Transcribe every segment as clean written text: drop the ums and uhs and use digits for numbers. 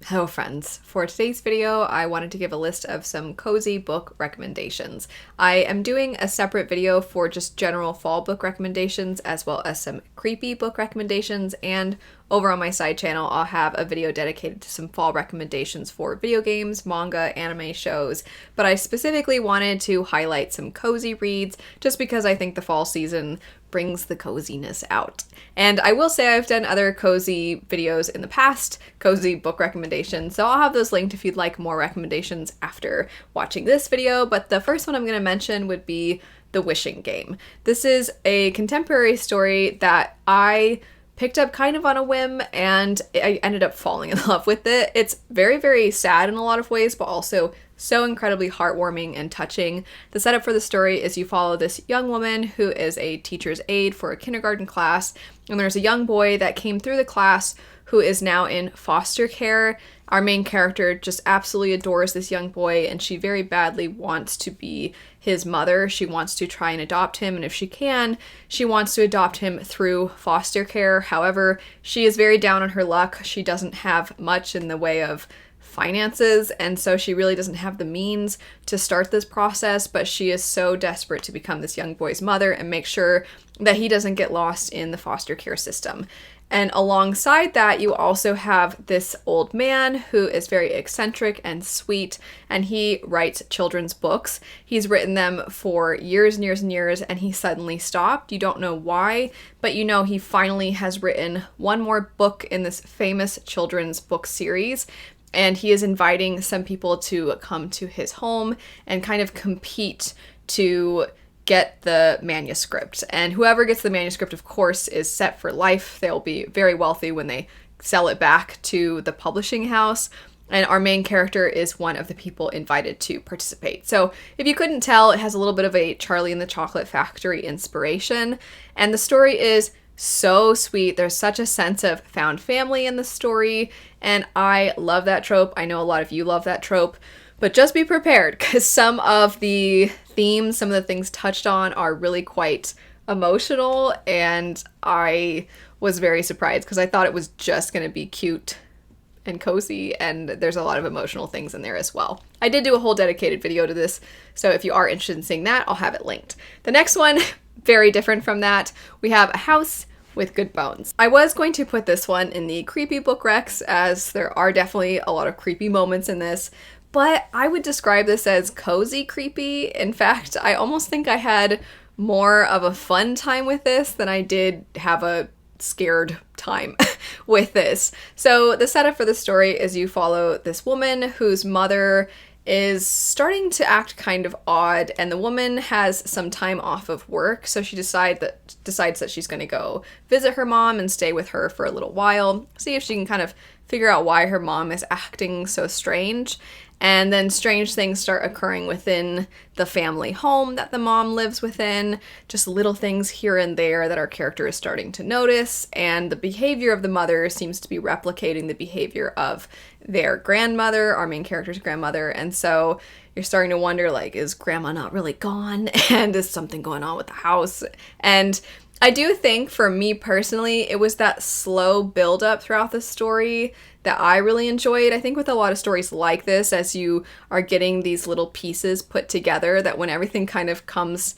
Hello friends. For today's video, I wanted to give a list of some cozy book recommendations. I am doing a separate video for just general fall book recommendations as well as some creepy book recommendations, and over on my side channel I'll have a video dedicated to some fall recommendations for video games, manga, anime shows, but I specifically wanted to highlight some cozy reads just because I think the fall season brings the coziness out. And I will say I've done other cozy videos in the past, cozy book recommendations, so I'll have those linked if you'd like more recommendations after watching this video, but the first one I'm going to mention would be The Wishing Game. This is a contemporary story that I picked up kind of on a whim, and I ended up falling in love with it. It's very, very sad in a lot of ways, but also so incredibly heartwarming and touching. The setup for the story is you follow this young woman who is a teacher's aide for a kindergarten class, and there's a young boy that came through the class who is now in foster care. Our main character just absolutely adores this young boy, and she very badly wants to be his mother. She wants to try and adopt him, and if she can, she wants to adopt him through foster care. However, she is very down on her luck. She doesn't have much in the way of finances, and so she really doesn't have the means to start this process, but she is so desperate to become this young boy's mother and make sure that he doesn't get lost in the foster care system. And alongside that, you also have this old man who is very eccentric and sweet, and he writes children's books. He's written them for years and years and years, and he suddenly stopped. You don't know why, but you know he finally has written one more book in this famous children's book series, and he is inviting some people to come to his home and kind of compete to get the manuscript. And whoever gets the manuscript, of course, is set for life. They'll be very wealthy when they sell it back to the publishing house. And our main character is one of the people invited to participate. So if you couldn't tell, it has a little bit of a Charlie and the Chocolate Factory inspiration. And the story is so sweet. There's such a sense of found family in the story, and I love that trope. I know a lot of you love that trope, but just be prepared because some of the themes, some of the things touched on are really quite emotional, and I was very surprised because I thought it was just going to be cute and cozy, and there's a lot of emotional things in there as well. I did do a whole dedicated video to this, so if you are interested in seeing that, I'll have it linked. The next one, very different from that, we have A House with Good Bones. I was going to put this one in the creepy book recs, as there are definitely a lot of creepy moments in this, but I would describe this as cozy creepy. In fact, I almost think I had more of a fun time with this than I did have a scared time with this. So the setup for the story is you follow this woman whose mother is starting to act kind of odd, and the woman has some time off of work, so she decides that she's going to go visit her mom and stay with her for a little while, see if she can kind of figure out why her mom is acting so strange. And then strange things start occurring within the family home that the mom lives within, just little things here and there that our character is starting to notice, and the behavior of the mother seems to be replicating the behavior of their grandmother, our main character's grandmother, and so you're starting to wonder, like, is grandma not really gone, and is something going on with the house? And I do think, for me personally, it was that slow build-up throughout the story that I really enjoyed. I think with a lot of stories like this, as you are getting these little pieces put together, that when everything kind of comes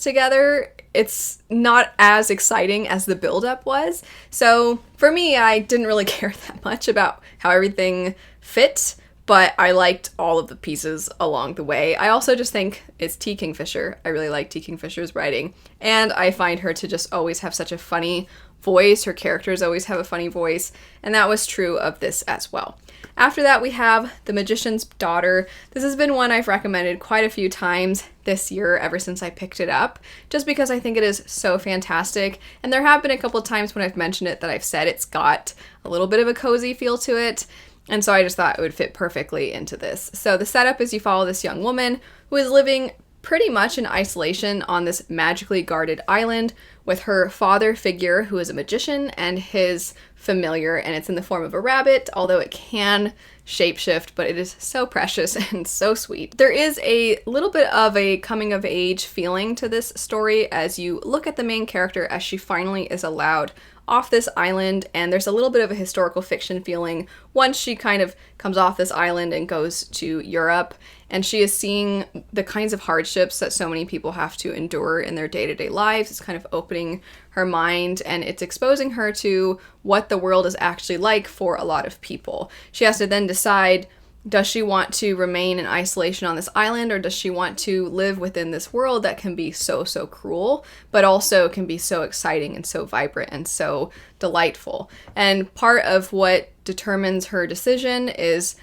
together, it's not as exciting as the build-up was. So for me, I didn't really care that much about how everything fit, but I liked all of the pieces along the way. I also just think it's T. Kingfisher. I really like T. Kingfisher's writing, and I find her to just always have such a funny voice. Her characters always have a funny voice, and that was true of this as well. After that, we have The Magician's Daughter. This has been one I've recommended quite a few times this year, ever since I picked it up, just because I think it is so fantastic. And there have been a couple times when I've mentioned it that I've said it's got a little bit of a cozy feel to it, and so I just thought it would fit perfectly into this. So the setup is you follow this young woman who is living pretty much in isolation on this magically guarded island with her father figure, who is a magician, and his familiar, and it's in the form of a rabbit, although it can shapeshift, but it is so precious and so sweet. There is a little bit of a coming of age feeling to this story as you look at the main character as she finally is allowed off this island, and there's a little bit of a historical fiction feeling once she kind of comes off this island and goes to Europe, and she is seeing the kinds of hardships that so many people have to endure in their day-to-day lives. It's kind of opening her mind, and it's exposing her to what the world is actually like for a lot of people. She has to then decide, does she want to remain in isolation on this island, or does she want to live within this world that can be so, so cruel, but also can be so exciting and so vibrant and so delightful? And part of what determines her decision is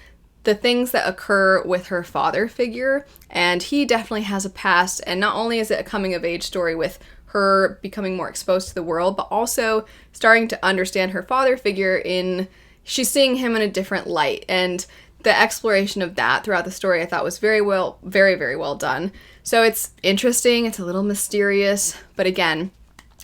the things that occur with her father figure, and he definitely has a past, and not only is it a coming-of-age story with her becoming more exposed to the world, but also starting to understand her father figure she's seeing him in a different light, and the exploration of that throughout the story I thought was very, very well done. So it's interesting, it's a little mysterious, but again,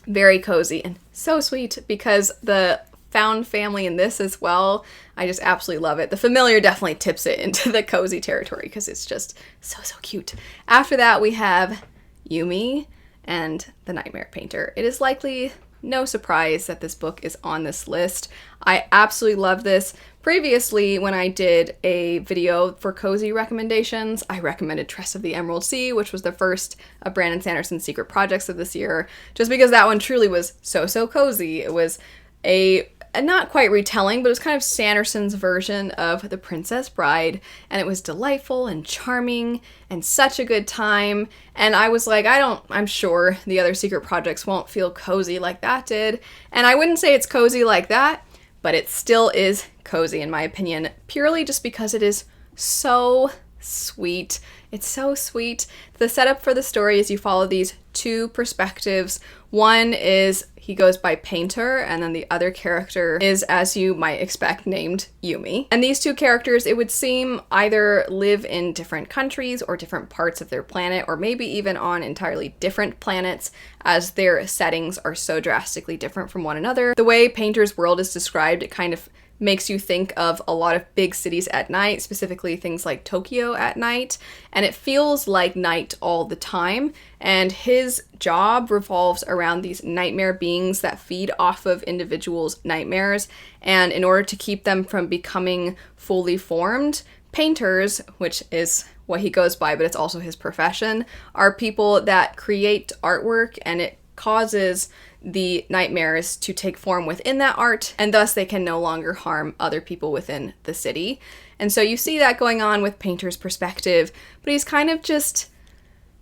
very cozy and so sweet because the found family in this as well, I just absolutely love it. The familiar definitely tips it into the cozy territory because it's just so, so cute. After that, we have Yumi and the Nightmare Painter. It is likely no surprise that this book is on this list. I absolutely love this. Previously, when I did a video for cozy recommendations, I recommended Tress of the Emerald Sea, which was the first of Brandon Sanderson's secret projects of this year, just because that one truly was so, so cozy. It was a not quite retelling, but it was kind of Sanderson's version of The Princess Bride, and it was delightful and charming and such a good time. And I was like, I'm sure the other secret projects won't feel cozy like that did. And I wouldn't say it's cozy like that, but it still is cozy in my opinion, purely just because it is so sweet. It's so sweet. The setup for the story is you follow these two perspectives. One is he goes by Painter, and then the other character is, as you might expect, named Yumi. And these two characters, it would seem, either live in different countries or different parts of their planet, or maybe even on entirely different planets, as their settings are so drastically different from one another. The way Painter's world is described, it kind of makes you think of a lot of big cities at night, specifically things like Tokyo at night, and it feels like night all the time, and his job revolves around these nightmare beings that feed off of individuals' nightmares, and in order to keep them from becoming fully formed, painters, which is what he goes by, but it's also his profession, are people that create artwork, and it causes the nightmares to take form within that art, and thus they can no longer harm other people within the city. And so you see that going on with Painter's perspective, but he's kind of just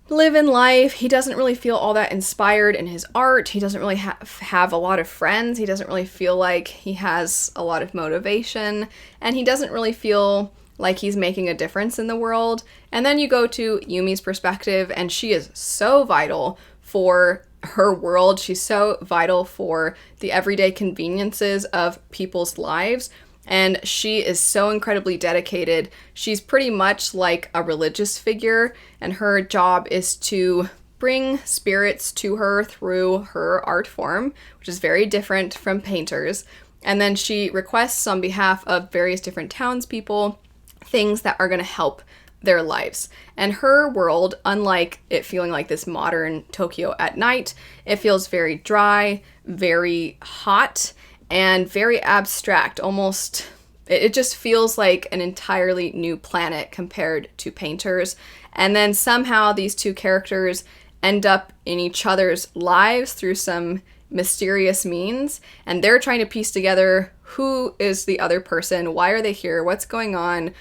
living life. He doesn't really feel all that inspired in his art. He doesn't really have a lot of friends. He doesn't really feel like he has a lot of motivation, and he doesn't really feel like he's making a difference in the world. And then you go to Yumi's perspective, and she is so vital for her world. She's so vital for the everyday conveniences of people's lives, and she is so incredibly dedicated. She's pretty much like a religious figure, and her job is to bring spirits to her through her art form, which is very different from Painter's. And then she requests on behalf of various different townspeople things that are going to help their lives. And her world, unlike it feeling like this modern Tokyo at night, it feels very dry, very hot, and very abstract. Almost, it just feels like an entirely new planet compared to Painter's. And then somehow these two characters end up in each other's lives through some mysterious means, and they're trying to piece together who is the other person, why are they here, what's going on,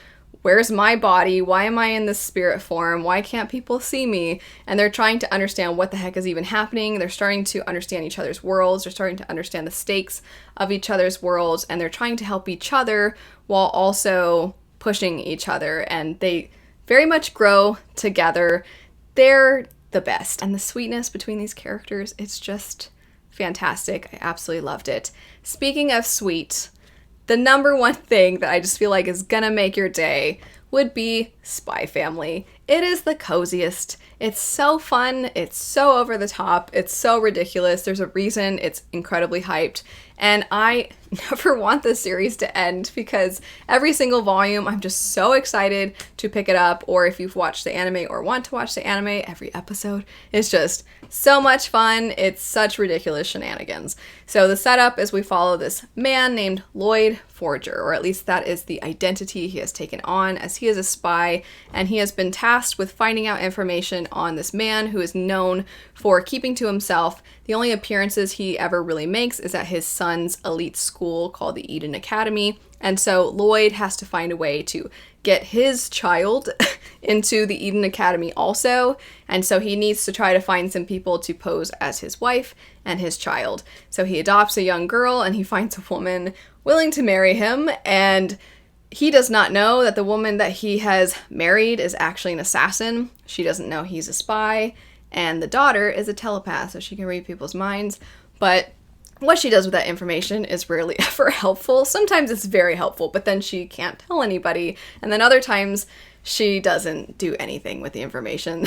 where's my body? Why am I in this spirit form? Why can't people see me? And they're trying to understand what the heck is even happening. They're starting to understand each other's worlds. They're starting to understand the stakes of each other's worlds. And they're trying to help each other while also pushing each other. And they very much grow together. They're the best. And the sweetness between these characters, it's just fantastic. I absolutely loved it. Speaking of sweet, the number one thing that I just feel like is gonna make your day would be Spy Family. It is the coziest. It's so fun. It's so over the top. It's so ridiculous. There's a reason it's incredibly hyped. And I never want this series to end because every single volume I'm just so excited to pick it up, or if you've watched the anime or want to watch the anime, every episode is just so much fun. It's such ridiculous shenanigans. So the setup is we follow this man named Lloyd Forger, or at least that is the identity he has taken on, as he is a spy, and he has been tasked with finding out information on this man who is known for keeping to himself. The only appearances he ever really makes is at his son's elite school called the Eden Academy, and so Lloyd has to find a way to get his child into the Eden Academy also, and so he needs to try to find some people to pose as his wife and his child. So he adopts a young girl and he finds a woman willing to marry him, and he does not know that the woman that he has married is actually an assassin. She doesn't know he's a spy, and the daughter is a telepath, so she can read people's minds, but what she does with that information is rarely ever helpful. Sometimes it's very helpful, but then she can't tell anybody, and then other times she doesn't do anything with the information,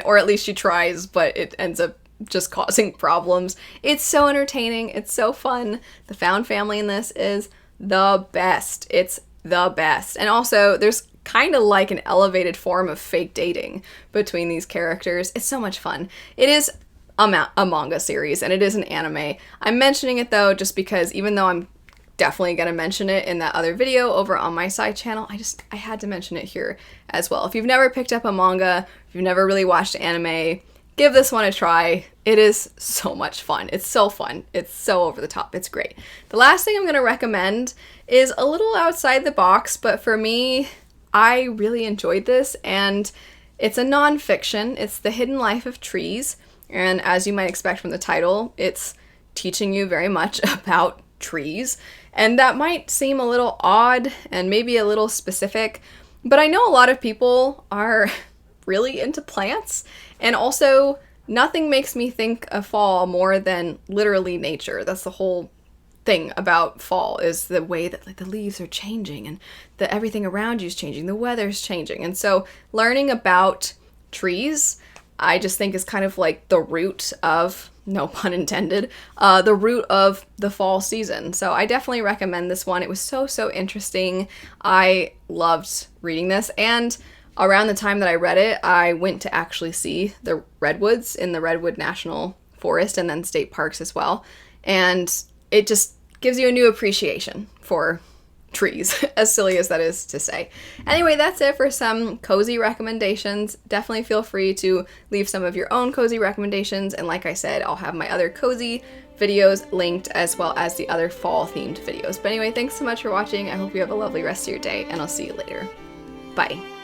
or at least she tries, but it ends up just causing problems. It's so entertaining. It's so fun. The found family in this is the best. It's the best. And also, there's kind of like an elevated form of fake dating between these characters. It's so much fun. It is a manga series, and it is an anime. I'm mentioning it though just because even though I'm definitely going to mention it in that other video over on my side channel, I had to mention it here as well. If you've never picked up a manga, if you've never really watched anime, give this one a try. It is so much fun. It's so fun. It's so over the top. It's great. The last thing I'm going to recommend is a little outside the box, but for me, I really enjoyed this, and it's a nonfiction. It's The Hidden Life of Trees, and as you might expect from the title, it's teaching you very much about trees, and that might seem a little odd and maybe a little specific, but I know a lot of people are really into plants, and also nothing makes me think of fall more than literally nature. That's the whole thing about fall, is the way that like the leaves are changing and the everything around you is changing, the weather's changing. And so learning about trees, I just think is kind of like the root of, no pun intended, the root of the fall season. So I definitely recommend this one. It was so interesting. I loved reading this, and around the time that I read it, I went to actually see the redwoods in the Redwood National Forest and then state parks as well. And it just gives you a new appreciation for trees, as silly as that is to say. Anyway, that's it for some cozy recommendations. Definitely feel free to leave some of your own cozy recommendations, and like I said, I'll have my other cozy videos linked as well as the other fall themed videos. But anyway, thanks so much for watching. I hope you have a lovely rest of your day, and I'll see you later. Bye.